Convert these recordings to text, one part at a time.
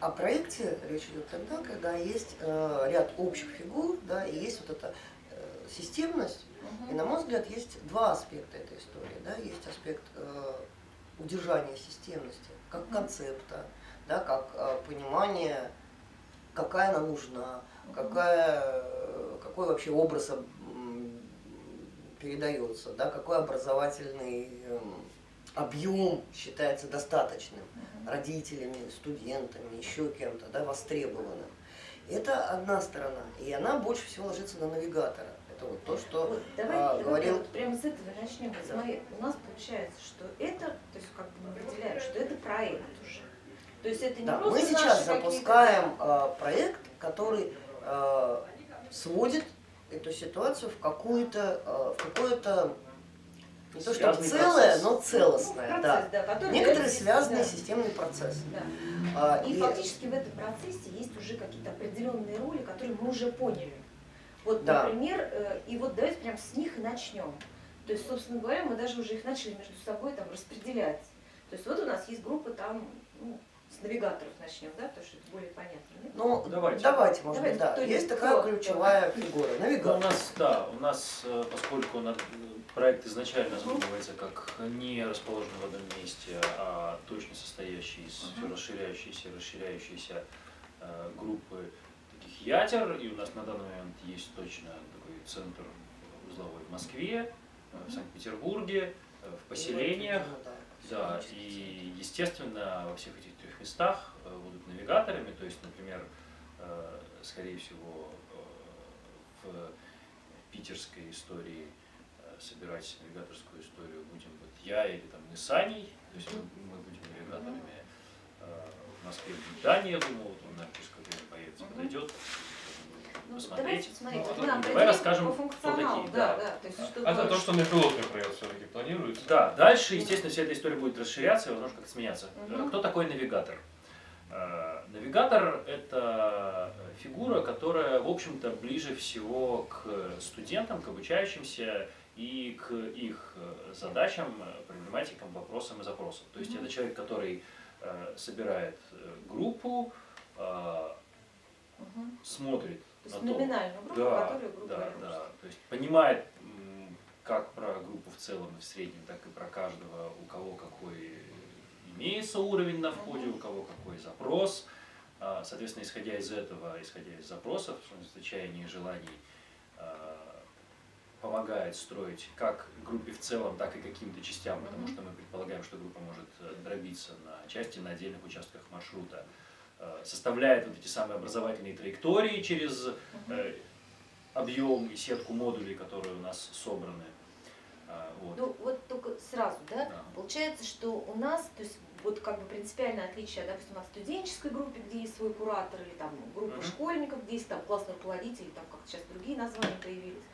О проекте речь идет тогда, когда есть ряд общих фигур, да, и есть вот эта системность. И, на мой взгляд, есть два аспекта этой истории. Да? Есть аспект удержания системности, как концепта, да, как понимание, какая она нужна, какой вообще образ передается, да, какой образовательный объем считается достаточным родителями, студентами, еще кем-то, да, востребованным. Это одна сторона, и она больше всего ложится на навигатора. Это вот то, что вот, давай говорил... вот прямо с этого начнем. Да. Смотри, у нас получается, что это, то есть как бы мы определяем, что это проект уже. То есть это не просто мы сейчас запускаем проект, который сводит эту ситуацию в какое-то не то что целое, процесс, но целостное. Процесс, да. Некоторые связанные системный процесс. Да. И фактически в этом процессе есть уже какие-то определенные роли, которые мы уже поняли. Вот, например, и вот давайте прям с них и начнем. То есть, собственно говоря, мы даже уже их начали между собой там распределять. То есть вот у нас есть группа там, с навигаторов начнем, да, потому что это более понятно. Нет? Ну, давайте, может быть, да. Есть такая ключевая фигура, навигатор. У нас, поскольку проект изначально задумывается как не расположенный в одном месте, а точно состоящий из расширяющейся группы таких ядер, и у нас на данный момент есть точно такой центр узловой в Москве, в Санкт-Петербурге, в поселениях. Да, и естественно во всех этих трех местах будут навигаторами, то есть, например, скорее всего в питерской истории собирать навигаторскую историю будем вот я или там мы с Аней, то есть мы будем навигаторами. В Москве будет Дания, я думаю, вот он на Пископе поедет, подойдет. Посмотреть. Давай расскажем, кто такие. Это то, что на пилотный проект все-таки планируется. Да, дальше, естественно, вся эта история будет расширяться и, возможно, как-то сменяться. Кто такой навигатор? Навигатор – это фигура, которая, в общем-то, ближе всего к студентам, к обучающимся и к их задачам, проблематикам, вопросам и запросам. То есть это человек, который собирает группу, смотрит на то, номинальную группу, которую группа то есть понимает, как про группу в целом и в среднем, так и про каждого, у кого какой имеется уровень на входе, у кого какой запрос. Соответственно, исходя из этого, исходя из запросов, чаяний и желаний, помогает строить как группе в целом, так и каким-то частям, потому что мы предполагаем, что группа может дробиться на части на отдельных участках маршрута. Составляет вот эти самые образовательные траектории через объем и сетку модулей, которые у нас собраны. Вот. Ну вот только сразу, да? Получается, что у нас, то есть вот как бы принципиальное отличие, допустим, от студенческой группы, где есть свой куратор, или там группа школьников, где есть там классный руководитель, или там как сейчас другие названия появились.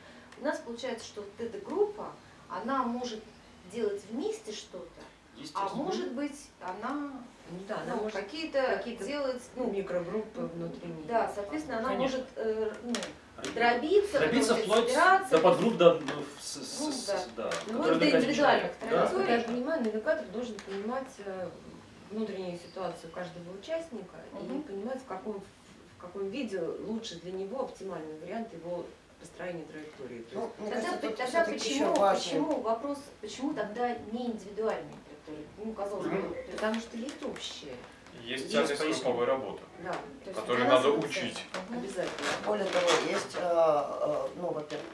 У нас получается, что вот эта группа, она может делать вместе что-то, а может быть, она может какие-то делать микрогруппы внутренние. Да, соответственно, она может дробиться вплоть до подгрупп, до индивидуальных траекторий. Я понимаю, навигатор должен понимать внутреннюю ситуацию каждого участника и понимать, в каком виде лучше для него оптимальный вариант его построения траектории. Тогда почему тогда не индивидуальные траектории? Ну, казалось бы, потому что есть общие. Есть тяжесть групповой работы, да, которую надо учить. Обязательно. Более того, есть, во-первых,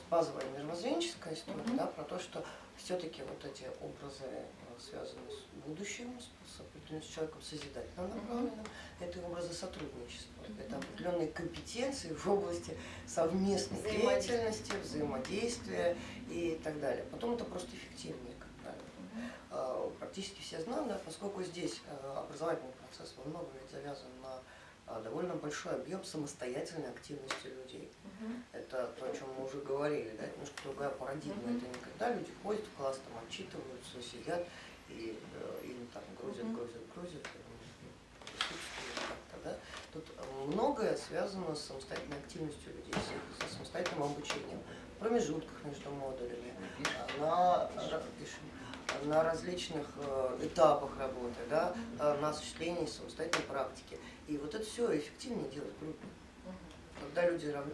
базовая мировоззренческая история, да, про то, что все-таки вот эти образы связаны с будущим, с определенным человеком созидательно направленным, это образы сотрудничества, это определенные компетенции в области совместной деятельности, взаимодействия и так далее. Потом это просто эффективнее, как правило. Практически все знают, да, поскольку здесь образовательный процесс во многом ведь завязан на довольно большой объем самостоятельной активности людей. Это то, о чем мы уже говорили, да, это немножко другая парадигма. Это не когда люди ходят в класс, там отчитываются, сидят и им там грузят, да. Тут многое связано с самостоятельной активностью людей, с самостоятельным обучением, в промежутках между модулями, на различных этапах работы, да, на осуществлении самостоятельной практики. И вот это все эффективнее делать в группе, Мгм. когда люди равны.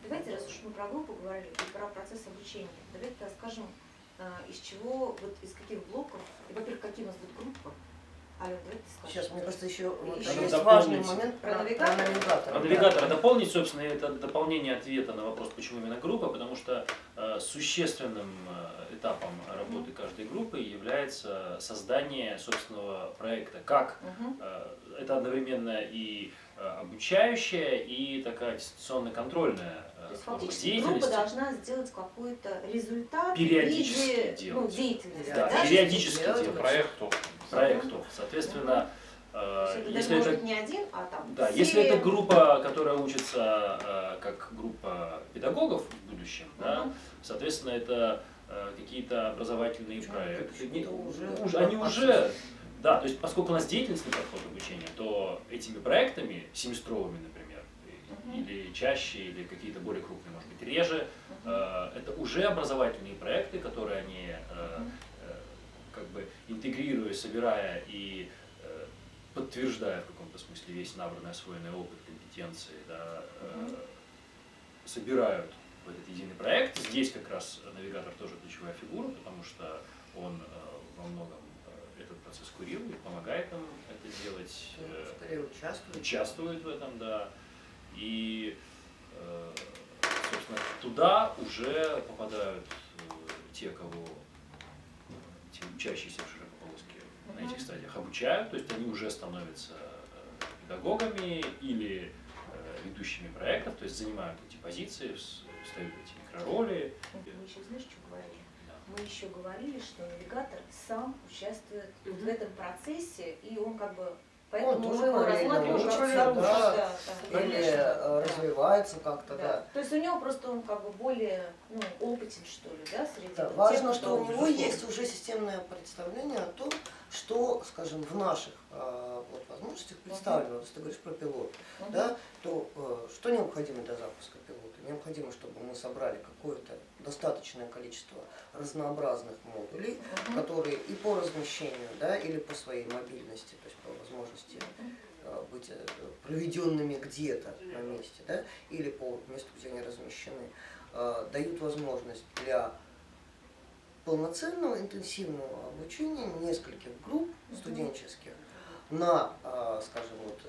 Давайте, раз уж мы про группу говорили и про процесс обучения, давайте расскажем, из чего, вот из каких блоков, и, во-первых, какие у нас будут группы. Алена, давайте скажем. Сейчас, мне кажется, еще вот Еще есть дополнить. важный момент Про про навигатора. навигатора. Про навигатора дополнить, собственно, это дополнение ответа на вопрос, почему именно группа, потому что существенным этапом работы каждой группы является создание собственного проекта. Как Мгм. это одновременно и обучающая, и такая дистанционно-контрольная То есть форма фактически группа деятельности. должна сделать какой-то результат Периодически в виде делать. деятельности. Да, да? периодически делать делать Проекту. проектов. Соответственно, То есть это даже если может это быть не один, а там да, все. если это группа, которая учится как группа педагогов в будущем, да, Мгм. соответственно, это какие-то образовательные проекты. Это уже Они процесс. уже, да, то есть поскольку у нас деятельностный подход обучения, то этими проектами, семестровыми, например, Мгм. или чаще, или какие-то более крупные, может быть, реже, Мгм. это уже образовательные проекты, которые они Мгм. как бы интегрируя, собирая и подтверждая в каком-то смысле весь набранный, освоенный опыт, компетенции, да, собирают в этот единый проект. Здесь как раз навигатор тоже ключевая фигура, потому что он во многом этот процесс курирует, помогает им это делать, Скорее участвует в этом, да. И, собственно, туда уже попадают те, кого те учащиеся в Широкополоске на этих стадиях обучают, то есть они уже становятся педагогами или ведущими проектов, то есть занимают эти позиции, встают в эти микророли. Мы еще, знаешь, что говорили? Да. Мы еще говорили, что навигатор сам участвует вот в Мгм. этом процессе, и он как бы, поэтому тоже мы его параллельно рассматриваем как учится, снаружи, да, да, или конечно, да. развивается как-то, Да. да. То есть у него просто он как бы более опытен, что ли, да, среди Да, тех, важно, кто- что у него безусловно. есть уже системное представление о том, что, скажем, в наших вот, возможностях представлено. Если ты говоришь про пилот, Мгм. да, то что необходимо для запуска пилота? Необходимо, чтобы мы собрали какое-то достаточное количество разнообразных модулей, Мгм. которые и по размещению, да, или по своей мобильности, то есть по возможности быть проведенными где-то на месте, да, или по месту, где они размещены, дают возможность для полноценного интенсивного обучения нескольких групп студенческих на, скажем, вот,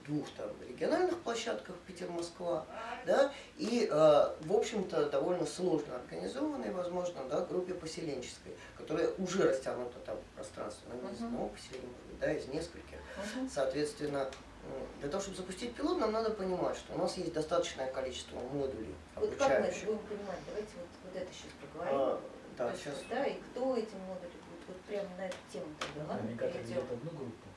двух там региональных площадках Питер-Москва, да, и, в общем-то, довольно сложно организованной, возможно, да, группе поселенческой, которая уже растянута там пространственно не из одного поселения, может быть, да, из нескольких. Мгм. Соответственно, для того, чтобы запустить пилот, нам надо понимать, что у нас есть достаточное количество модулей Вот как мы это обучающих. будем понимать? Давайте вот это сейчас проговорим. Да, То есть, сейчас. да, и кто эти модули будет, вот прямо на эту тему тогда, ладно? Навигатор перейдем. ведет одну группу.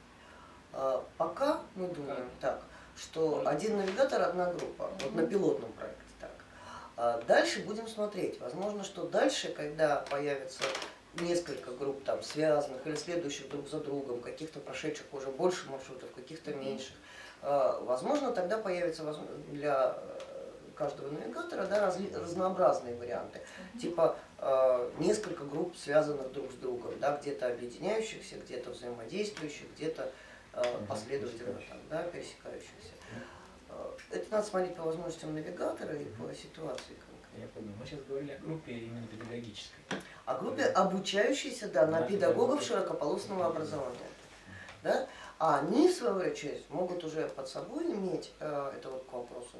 Пока мы думаем так, что один навигатор, одна группа, вот на пилотном проекте так. Дальше будем смотреть. Возможно, что дальше, когда появится несколько групп там связанных или следующих друг за другом, каких-то прошедших уже больше маршрутов, каких-то меньших, возможно, тогда появится для каждого навигатора, да, разнообразные варианты. Типа несколько групп, связанных друг с другом, да, где-то объединяющихся, где-то взаимодействующих, где-то последовательно там, да, пересекающихся. Это надо смотреть по возможностям навигатора и по ситуации конкретно. Я понял. Мы сейчас говорили о группе именно педагогической. О группе обучающейся, да, на На педагогов педагогов. широкополосного образования. Да? А они, в свою очередь, могут уже под собой иметь, это вот к вопросу,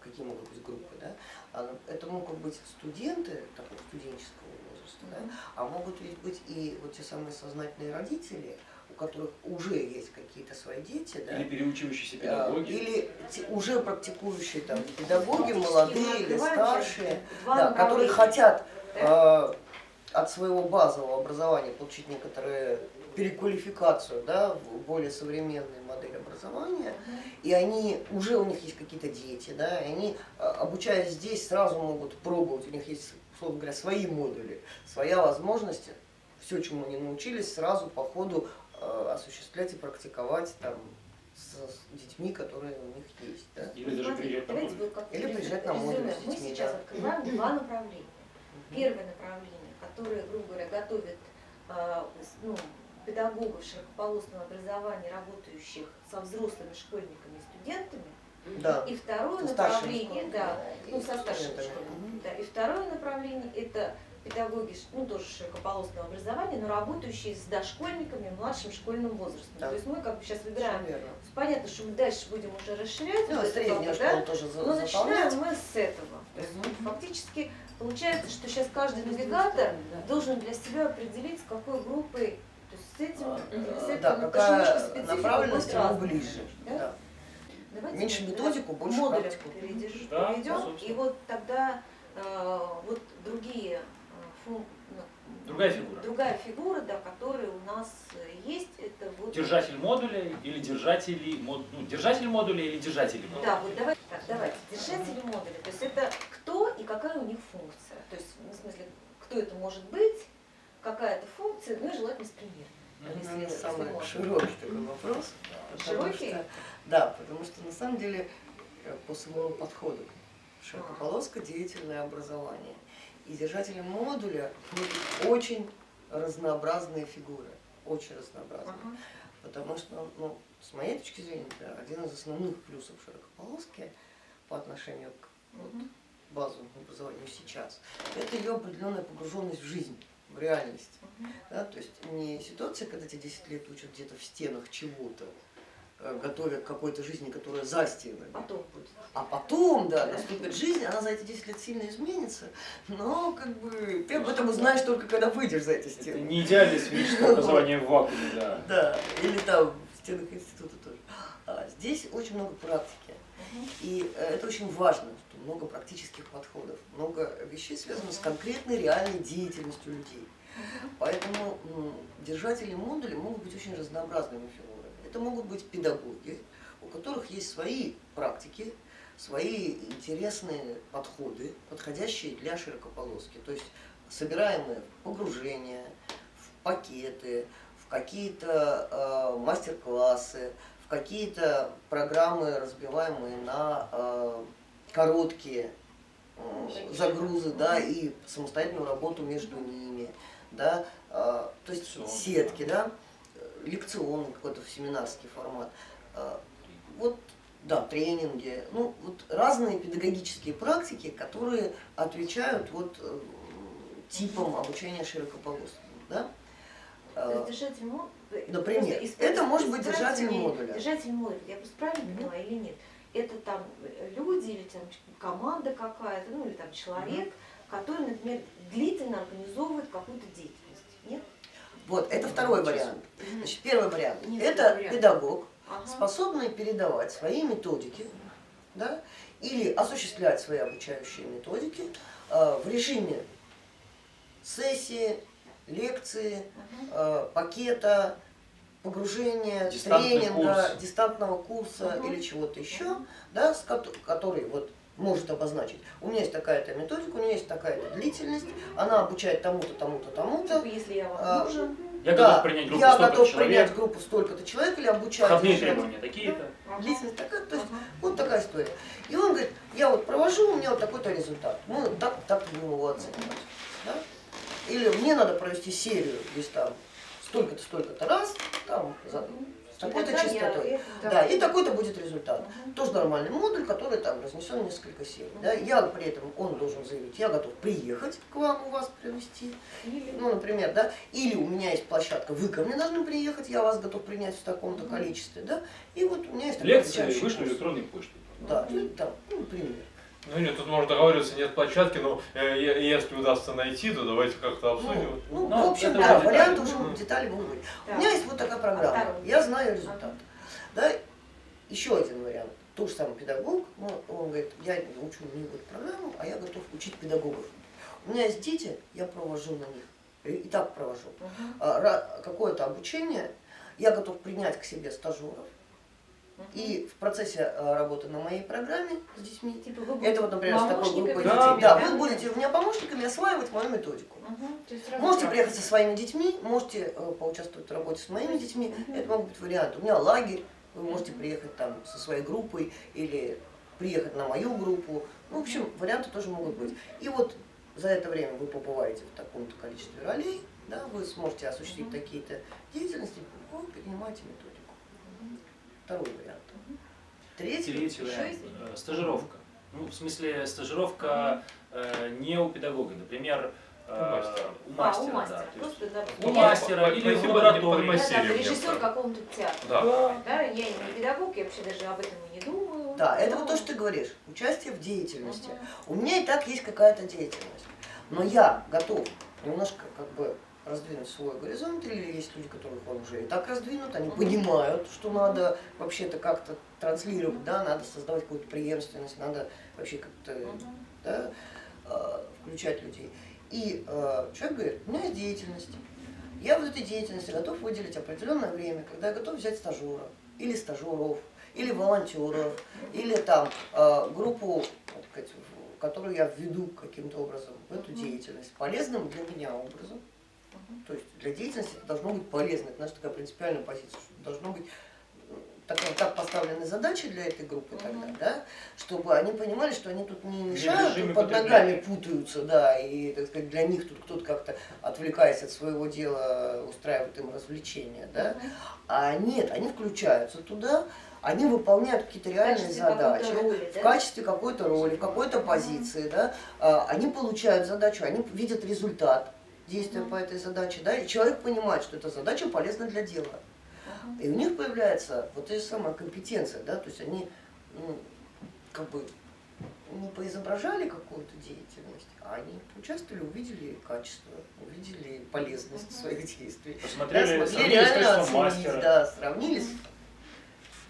какие могут быть группы, да? Это могут быть студенты такого студенческого возраста, да? А могут ведь быть и вот те самые сознательные родители, у которых уже есть какие-то свои дети, да? Или переучивающиеся педагоги. Или уже практикующие там педагоги, Фактически мы молодые или открываем старшие, сейчас два да, которые направления. хотят Да? от своего базового образования получить некоторую переквалификацию, да, в более современную модель образования, и они уже у них есть какие-то дети, да, и они, обучаясь здесь, сразу могут пробовать, у них есть, условно говоря, свои модули, своя возможность, все, чему они научились, сразу по ходу осуществлять и практиковать там с детьми, которые у них есть. Да? Или даже Смотрите, приезжать на давайте модуль. вот как Или приезжать на модуль резюме. с Мы детьми, сейчас да. открываем два направления. Первое направление, которое, грубо говоря, готовит педагогов широкополосного образования, работающих со взрослыми школьниками и студентами. Да. И второе Со старшими направление, да, школьниками ну, и со старшими студентами. школьниками, да. И второе направление это педагоги, ну, тоже широкополосного образования, но работающие с дошкольниками в младшем школьном возрасте. Да. То есть мы как бы сейчас выбираем. Верно. Понятно, что мы дальше будем уже расширять. Ну, вот это среднюю как бы, школу да? тоже Но начинаем заполнять. мы с этого. То есть фактически получается, что сейчас каждый навигатор должен для себя определить, с какой группой, то есть с этим или с этим. Да, Ну, какая немножко специфика направленность будет ему разная. ближе. Да? Да. Давайте Меньше мы методику, к больше модулям практику. Да, перейдем. собственно. И вот тогда вот другие Другая фигура. Другая фигура, да, которая у нас есть, это вот... Держатель модуля или держатели, ну, держатель модуля или держатели модуля. Да, вот давайте, держатели модуля, то есть это кто и какая у них функция, то есть, ну, в смысле, кто это может быть, какая это функция, ну и желательно с примером. Наверное, если самый можно. широкий такой вопрос. потому Широкий? что- Да, потому что на самом деле по самому подходу широкополосное деятельное образование. И держателем модуля будут очень разнообразные фигуры, очень разнообразные. Ага. Потому что, ну, с моей точки зрения, например, один из основных плюсов широкополоски по отношению к вот, базовому образованию сейчас, это ее определенная погруженность в жизнь, в реальность. Да? То есть не ситуация, когда тебя 10 лет учат где-то в стенах чего-то, готовя к какой-то жизни, которая за стенами. Потом будет. А потом, да, наступит жизнь, она за эти 10 лет сильно изменится, но как бы ты об этом узнаешь только когда выйдешь за эти Это стены. не идеальное сферическое образование в вакууме, да. Да, или там в стенах института тоже. Здесь очень много практики. И это очень важно, что много практических подходов, много вещей связанных с конкретной реальной деятельностью людей. Поэтому держатели модулей могут быть очень разнообразными фигурами. Это могут быть педагоги, у которых есть свои практики, свои интересные подходы, подходящие для широкополоски. То есть собираемые в погружения, в пакеты, в какие-то мастер-классы, в какие-то программы, разбиваемые на короткие загрузы, да, и самостоятельную работу между ними, да, то есть сетки, да, лекционный какой-то семинарский формат. Вот, да, тренинги, ну, вот разные педагогические практики, которые отвечают вот типам обучения широкополосным, да. То есть держатель модуля, Например, это может быть держатель модуля. Держатель модуля, я просто правильно поняла или нет? Это там люди или там команда какая-то, ну или там человек, который, например, длительно организовывает какую-то деятельность, нет? Вот, это второй вариант. Значит, первый вариант – Нет, это второй вариант. педагог, Ага. способный передавать свои методики, да, или осуществлять свои обучающие методики в режиме сессии, лекции, пакета, погружения, Дистантный тренинга, курс. дистантного курса или чего-то еще, да, который вот может обозначить. У меня есть такая-то методика, у меня есть такая-то длительность, она обучает тому-то, тому-то, тому-то. Типа, если я вам нужен. Я Да, готов принять группу я столько готов человек, принять группу столько-то человек или обучать. входные решать. требования такие-то. Длительность такая, то есть вот такая история. И он говорит, я вот провожу, у меня вот такой-то результат. Мы так будем его оценивать. Да? Или мне надо провести серию, здесь там столько-то, столько-то раз, там, с такой-то Тогда я частотой. это- Да, и такой-то будет результат. Тоже нормальный модуль, который там разнесен в несколько серий. Да? Я при этом, он должен заявить, я готов приехать к вам, у вас провести. Ну, например, да, или у меня есть площадка, вы ко мне должны приехать, я вас готов принять в таком-то количестве, да, и вот у меня есть такой Лекции обучающий вышли курс. электронной почтой. Да, или там, ну, например. Ну нет, тут можно договариваться, нет площадки, но если удастся найти, то давайте как-то обсудим. Ну, Ну, в общем, это да, уже варианты детали. уже детали могут быть. Да. У меня есть вот такая программа, второй? я знаю результат. Да, еще один вариант. Тот же самый педагог, ну, он говорит, я учу не вот программу, а я готов учить педагогов. У меня есть дети, я провожу на них, и так провожу. Какое-то обучение, я готов принять к себе стажеров. И в процессе работы на моей программе с детьми, Типа вы это вот, например, с такой помощниками группой Да, детей, да, да? вы будете у меня помощниками осваивать мою методику. То есть сразу Можете так. приехать со своими детьми, можете поучаствовать в работе с моими детьми, это могут быть варианты. У меня лагерь, вы можете приехать там со своей группой или приехать на мою группу. Ну, в общем, варианты тоже могут быть. И вот за это время вы побываете в таком-то количестве ролей, Да, вы сможете осуществить такие-то деятельности, вы принимаете методику. Второй вариант. Третий Третий Еще вариант. есть? Стажировка. Ну, в смысле, стажировка не у педагога. Например, у мастера. У мастера. Да, то есть Просто, да, у мастера или в Спасибо, лаборатории. Спасибо. да, Серию режиссер мне какого-то театра. Да. Да, я не педагог, я вообще даже об этом и не думаю. Да, это Но- вот то, что ты говоришь, участие в деятельности. Мгм. У меня и так есть какая-то деятельность, но я готов немножко как бы раздвинуть свой горизонт, или есть люди, которых он уже и так раздвинут, они понимают, что надо вообще-то как-то транслировать, да, надо создавать какую-то преемственность, надо вообще как-то да, включать людей. И человек говорит, у меня есть деятельность, я в этой деятельности готов выделить определенное время, когда я готов взять стажера или стажеров, или волонтеров, или там группу, так сказать, которую я введу каким-то образом в эту деятельность, полезным для меня образом. То есть для деятельности это должно быть полезно, это наша такая принципиальная позиция, что должно быть так поставлены задачи для этой группы тогда, да, чтобы они понимали, что они тут не мешают, режиме тут под потребления. ногами путаются, да, и, так сказать, для них тут кто-то как-то, отвлекаясь от своего дела, устраивает им развлечения, да, а нет, они включаются туда, они выполняют какие-то реальные качестве задачи, какой-то роли, в да? качестве какой-то роли, в какой-то позиции, да, они получают задачу, они видят результат действия по этой задаче, да, и человек понимает, что эта задача полезна для дела. И у них появляется вот та же самая компетенция, да, то есть они как бы не поизображали какую-то деятельность, а они участвовали, увидели качество, увидели полезность своих действий. Посмотрели, Да, смогли сравнили с реально качеством оценить, мастера. да, сравнились.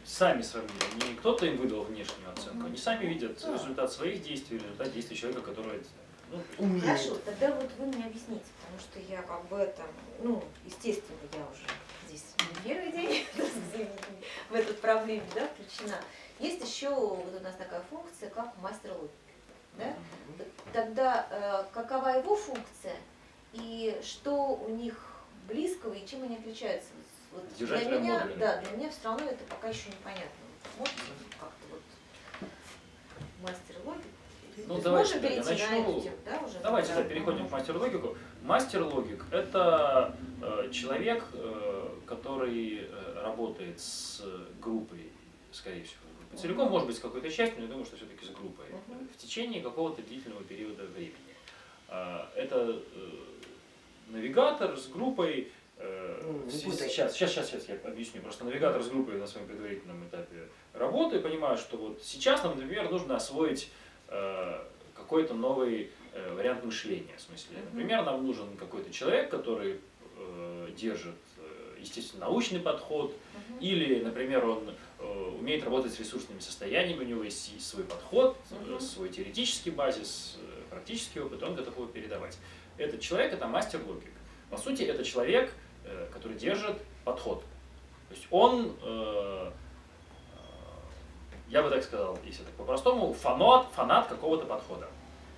Сами сравнили. Не кто-то им выдал внешнюю оценку. Они сами видят результат своих действий, результат действий человека, который Умеют. Хорошо, тогда вот вы мне объясните, потому что я как бы это, ну, естественно, я уже здесь не первый день в этот проблеме, да, включена. Есть еще вот у нас такая функция, как мастер логики, да? Тогда какова его функция и что у них близкого и чем они отличаются? Вот для Держателем меня, модуля. да, для меня все равно это пока еще непонятно. Можете как-то вот мастер логики? Ну, Можем давайте я перейти на начну. эту тему, да, уже? Давайте да, переходим к мастер-логику. Мастер-логик – это человек, который работает с группой, скорее всего, с группой целиком, может быть, с какой-то частью, но я думаю, что все-таки с группой, в течение какого-то длительного периода времени. Это навигатор с группой. Сейчас я объясню. Просто навигатор с группой на своем предварительном этапе работы понимаю, что вот сейчас нам, например, нужно освоить какой-то новый вариант мышления. В смысле, например, нам нужен какой-то человек, который держит, естественно, научный подход, или, например, он умеет работать с ресурсными состояниями, у него есть свой подход, свой теоретический базис, практический опыт, он готов его передавать. Этот человек – это мастер-логик. По сути, это человек, который держит подход. То есть он, я бы так сказал, если так по-простому, фанат какого-то подхода.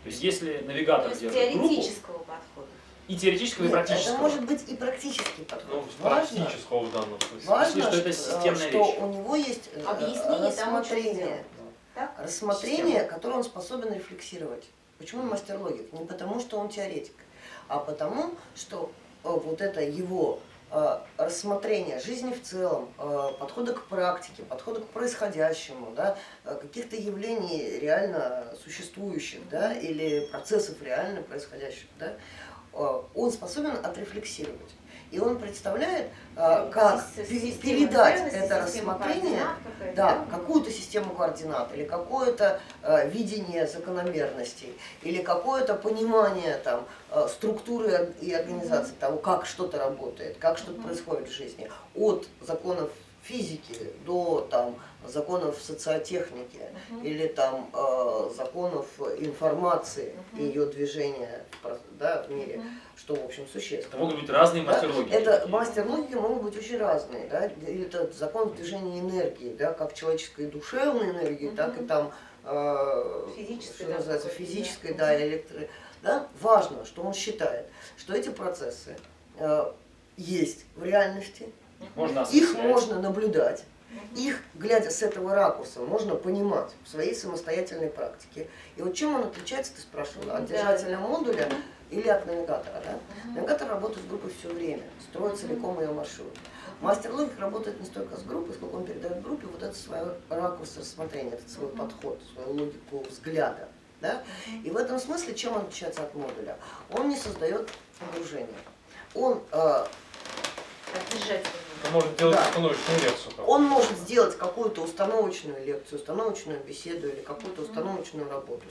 То есть если навигатор То есть держит группу, теоретического подхода. и теоретического, и Нет, практического. это может быть и практический Ну, подход. с практического в данном смысле. Важно, что это системная что вещь. у него есть Объяснение тому, что рассмотрение, делать. Так? рассмотрение, которое он способен рефлексировать. Почему он мастер-логик? Не потому, что он теоретик, а потому, что вот это его рассмотрение жизни в целом, подхода к практике, подхода к происходящему, да, каких-то явлений реально существующих, да, или процессов реально происходящих, да, он способен отрефлексировать. И он представляет, как передать это рассмотрение, да, какую-то систему координат, или какое-то видение закономерностей, или какое-то понимание там, структуры и организации того, как что-то работает, как что-то происходит в жизни, от законов физики до там, законов социотехники или там, законов информации и ее движения да, в мире, что, в общем, существенно. Это могут быть разные Да? мастер-логики. Это мастер-логики могут быть очень разные. Да? Или это закон движения энергии, да? Как человеческой душевной энергии, так и там, Физической, что да, называется, какой-то, физической, да. да, да? Важно, что он считает, что эти процессы есть в реальности, Можно их осмыслять. можно наблюдать, их, глядя с этого ракурса, можно понимать в своей самостоятельной практике. И вот чем он отличается, ты спрашивала, от Да. держателя модуля, или от навигатора. Да? Навигатор работает с группой все время, строит целиком ее маршрут. Мастер логики работает не столько с группой, сколько он передает группе вот этот свой ракурс рассмотрения, этот свой подход, свою логику взгляда. Да? И в этом смысле чем он отличается от модуля? Он не создает погружение. Он Он может делать Да. установочную лекцию. Он может сделать какую-то установочную лекцию, установочную беседу или какую-то установочную работу,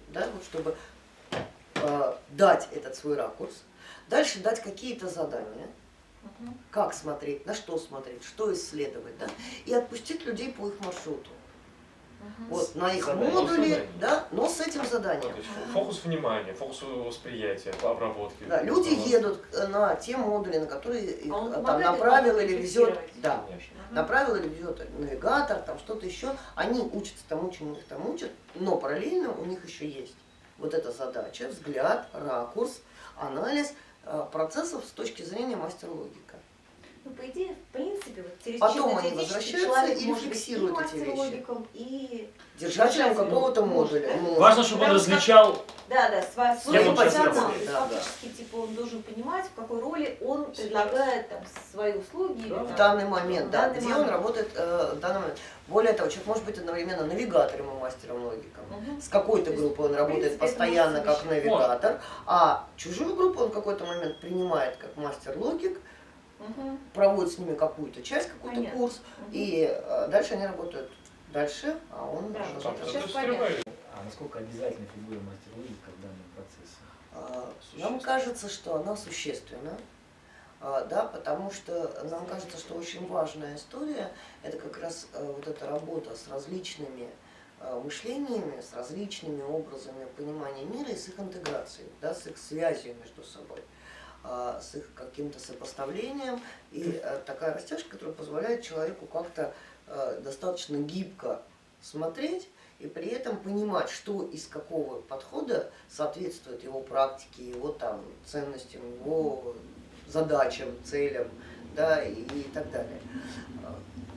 да, вот чтобы дать этот свой ракурс, дальше дать какие-то задания, как смотреть, на что смотреть, что исследовать, да, и отпустить людей по их маршруту. Вот, на их Задание. модуле, Задание. да, но с этим заданием. То есть фокус внимания, фокус восприятия, обработки. Да, люди едут на те модули, на которые их А он там помогает направил им или везет, рефлексировать. да, Конечно. направил или везет навигатор, там что-то еще. Они учатся тому, чему их там учат, но параллельно у них еще есть вот эта задача, взгляд, ракурс, анализ процессов с точки зрения мастер-логика. Ну, по идее, в принципе, вот Потом они теоретически возвращаются человек и может быть рефлексируют и эти вещи. мастер-логиком, и Держателем Держателем какого-то может, модуля. да? Ну, Важно, чтобы он Потому что- различал. Да, свой Свои позиционал. позиции, То есть да, фактически, типа, он должен понимать, в какой роли он предлагает там свои услуги. или, в там, данный момент, да, данный где момент. он работает в данный момент. Более того, человек может быть одновременно навигатором и мастером-логиком. Мгм. С какой-то То есть, группой он в работает принципе, это постоянно может как навигатор, а чужую группу он в какой-то момент принимает как мастер-логик, Мгм. проводит с ними какую-то часть, какой-то Понятно. курс, Мгм. и дальше они работают дальше, а он Да, продолжает Так, работать. Сейчас это понятно. стрелять. А насколько обязательно фигура мастер-логика в данном процессе? Нам кажется, что она существенна, да, потому что нам кажется, что очень важная история – это как раз вот эта работа с различными мышлениями, с различными образами понимания мира и с их интеграцией, да, с их связью между собой, с их каким-то сопоставлением. И такая растяжка, которая позволяет человеку как-то достаточно гибко смотреть и при этом понимать, что из какого подхода соответствует его практике, его там ценностям, его задачам, целям, да, и так далее.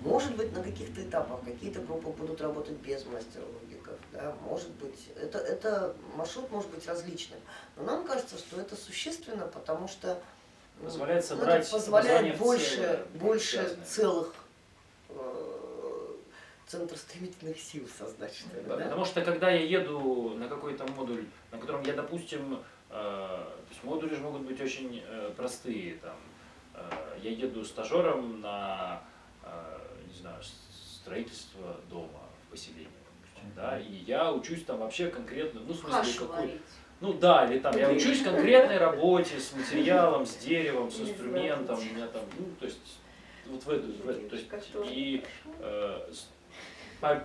Может быть, на каких-то этапах какие-то группы будут работать без мастер-логиков, да, может быть, это маршрут может быть различным, но нам кажется, что это существенно, потому что Позволяет это собрать позволяет название в больше связанное. целых центростремительных сил создать, что ли, Да, да? потому что когда я еду на какой-то модуль, на котором я, допустим, то есть модули же могут быть очень простые. Там, я еду стажером на, не знаю, строительство дома в поселении, допустим, да, и я учусь там вообще конкретно, ну, в смысле, Кашу какой. варить. Ну да, или там я учусь конкретной работе с материалом, с деревом, с Или инструментом, у сделать. меня там, ну, то есть, вот в эту, то есть, Как тоже и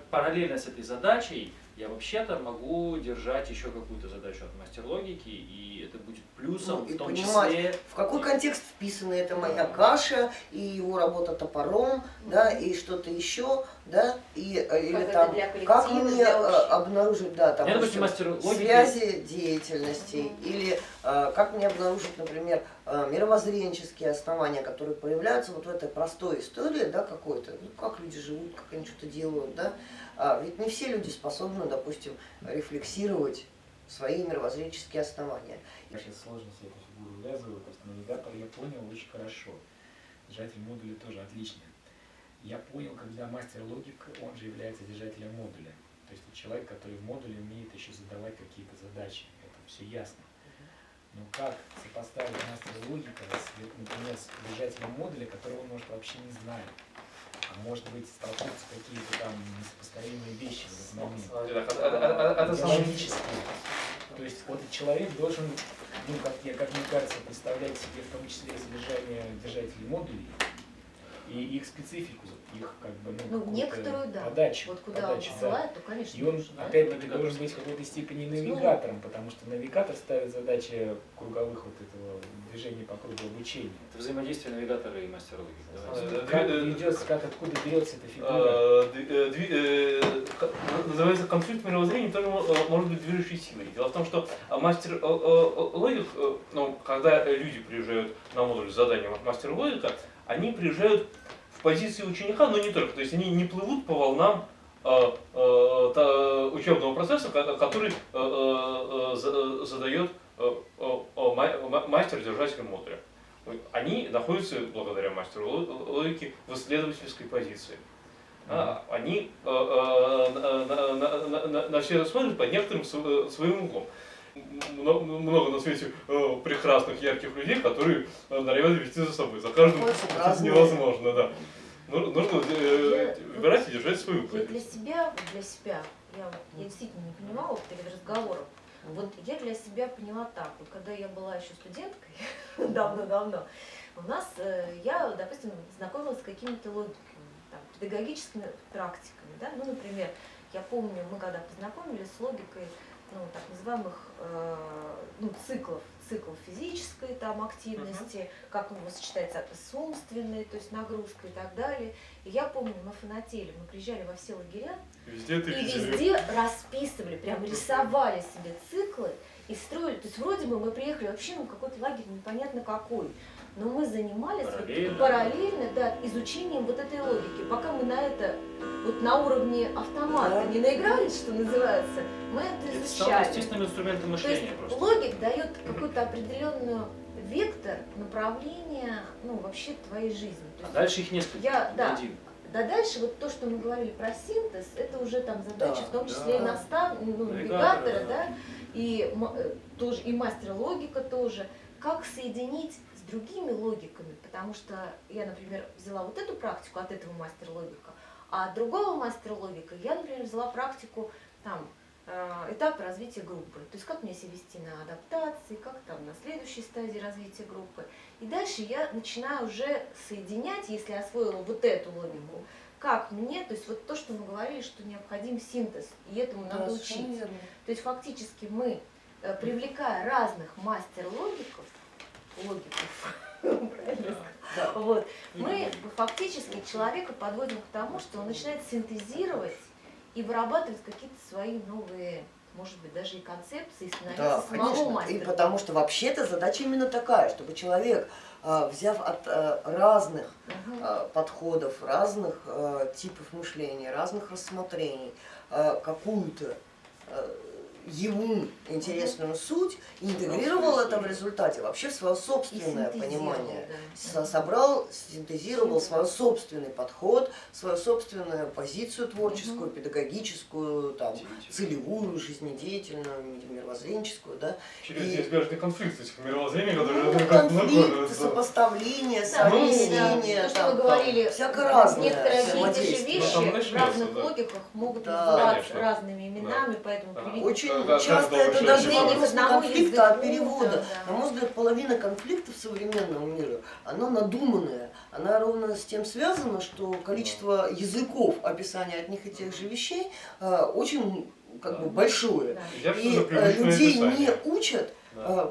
параллельно с этой задачей я вообще-то могу держать еще какую-то задачу от мастер-логики, и это будет плюсом, Ну, и в том понимать, числе. в какой контекст вписана эта моя каша, и его работа топором, да, и что-то еще, да, и, или Как это там, для как коллектива, мне для общего. обнаружить, да, там, Я, допустим, допустим, мастер логики. связи деятельности, или как мне обнаружить, например, мировоззренческие основания, которые появляются вот в этой простой истории, да, какой-то, ну, как люди живут, как они что-то делают, да, ведь не все люди способны, допустим, рефлексировать свои мировоззренческие основания. Я сейчас сложно себе эту фигуру увязываю, просто навигатор я понял очень хорошо. Держатель модуля тоже отличный. Я понял, когда мастер-логик, он же является держателем модуля. То есть это человек, который в модуле умеет еще задавать какие-то задачи. Это все ясно. Но как сопоставить мастер-логика, например, с держателем модуля, которого он может вообще не знает? А может быть, столкнуться какие-то там несопоставимые вещи в этот момент. Это самое Идеологические. То есть вот этот человек должен, ну, как мне кажется, представлять себе в том числе содержание держателей модулей и их специфику, их как бы, ну, какую-то некоторую, да. подачу. Вот куда подачу, он да. посылает, то, конечно, И он, нужно, да. опять-таки, должен быть в какой-то степени навигатором, потому что навигатор ставит задачи круговых вот этого движения по кругу обучения. Это взаимодействие навигатора и мастер-логики. Давайте. Как ведется, как откуда берется эта фигура? Называется конфликт мировоззрения, тоже может быть движущей силой. Дело в том, что мастер-логик, ну, когда люди приезжают на модуль с заданием от мастер-логика, они приезжают в позиции ученика, но не только. То есть они не плывут по волнам учебного процесса, который задает мастер-держатель модуля. Они находятся, благодаря мастеру логики, в исследовательской позиции. Они на все это смотрят под некоторым своим углом. Много на свете прекрасных, ярких людей, которые норовят вести за собой. За каждым это невозможно, да. Нужно выбирать и держать свою позицию. Для себя, я действительно не понимала перед разговором. Вот я для себя поняла так, вот когда я была еще студенткой, давно-давно, у нас, я, допустим, знакомилась с какими-то логиками, там, педагогическими практиками, да, ну, например, я помню, мы когда познакомились с логикой, ну, так называемых циклов физической там активности, как он сочетается с умственной, то есть нагрузкой и так далее. И я помню, мы фанатели, мы приезжали во все лагеря, везде расписывали, прям рисовали себе циклы и строили. То есть вроде бы мы приехали вообще на какой-то лагерь непонятно какой, но мы занимались параллельно изучением вот этой логики. Пока мы на это вот на уровне автомата не наигрались, что называется, мы это изучали. Это естественным инструментом мышления просто. Логик дает какой-то определенный вектор направления, ну, вообще твоей жизни. То есть дальше их несколько. Дальше вот то, что мы говорили про синтез, это уже там задача, в том числе и навигатора, да, и тоже и мастера логика тоже, как соединить с другими логиками, потому что я, например, взяла вот эту практику от этого мастера логика, а от другого мастера логика я, например, взяла практику там этап развития группы, то есть как мне себя вести на адаптации, как там на следующей стадии развития группы. И дальше я начинаю уже соединять, если освоила вот эту логику, как мне, то есть вот то, что мы говорили, что необходим синтез, и этому надо учить. То есть фактически мы, привлекая разных мастер-логиков, вот, мы фактически человека подводим к тому, что он начинает синтезировать и вырабатывать какие-то свои новые, может быть, даже и концепции, становиться самого мастера. И потому что вообще-то задача именно такая, чтобы человек, взяв от разных подходов, разных типов мышления, разных рассмотрений, какую-то ему интересную суть, интегрировал это в результате вообще в свое собственное понимание. Собрал, синтезировал свой собственный подход, свою собственную позицию творческую, педагогическую, там, целевую, жизнедеятельную, мировоззренческую. Да? Через неизбежный конфликт этих мировоззрений, которые конфликт, сопоставление, совмещение, то, что мы говорили, всякое разное. Некоторые одни и те же вещи в разных логиках могут называться разными именами, поэтому очень часто это даже вопрос не конфликта, а перевода. На мой взгляд, половина конфликтов современного мира, она надуманная. Она ровно с тем связана, что количество языков описания одних и тех же вещей очень большое. И людей не учат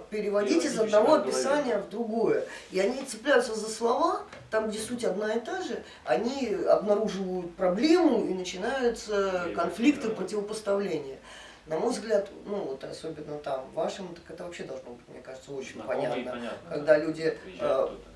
переводить из одного описания в другое. И они цепляются за слова, там, где суть одна и та же, они обнаруживают проблему и начинаются конфликты, противопоставления. На мой взгляд, ну вот особенно там в вашем, так это вообще должно быть, мне кажется, очень понятно. Когда люди,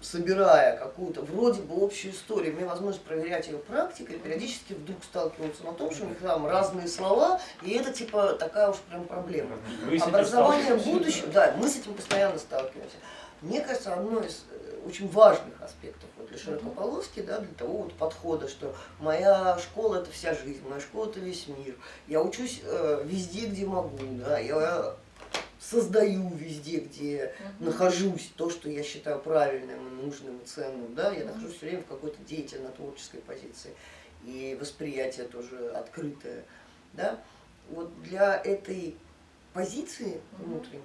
собирая какую-то вроде бы общую историю, имея возможность проверять ее практикой, периодически вдруг сталкиваются на том, что у них там разные слова, и это типа такая уж прям проблема. Образование будущего, да, мы с этим постоянно сталкиваемся. Мне кажется, одно из очень важных аспектов вот для широкополоски, да, для того вот подхода, что моя школа это вся жизнь, моя школа это весь мир. Я учусь везде, где могу, да, я создаю везде, где нахожусь, то, что я считаю правильным, нужным, ценным, да, я нахожусь все время в какой-то деятельно-творческой позиции. И восприятие тоже открытое, да. Вот для этой позиции внутренней,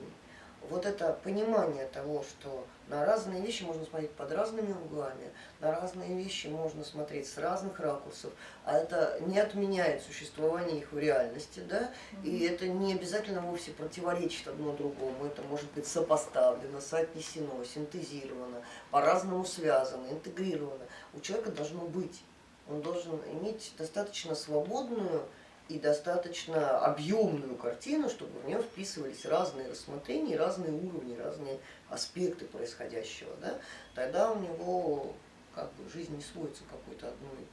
вот это понимание того, что на разные вещи можно смотреть под разными углами, на разные вещи можно смотреть с разных ракурсов, а это не отменяет существование их в реальности, да, и это не обязательно вовсе противоречит одно другому, это может быть сопоставлено, соотнесено, синтезировано, по-разному связано, интегрировано. У человека должно быть, он должен иметь достаточно свободную и достаточно объемную картину, чтобы в нее вписывались разные рассмотрения, разные уровни, разные аспекты происходящего. Да? Тогда у него как бы жизнь не сводится какой-то одной.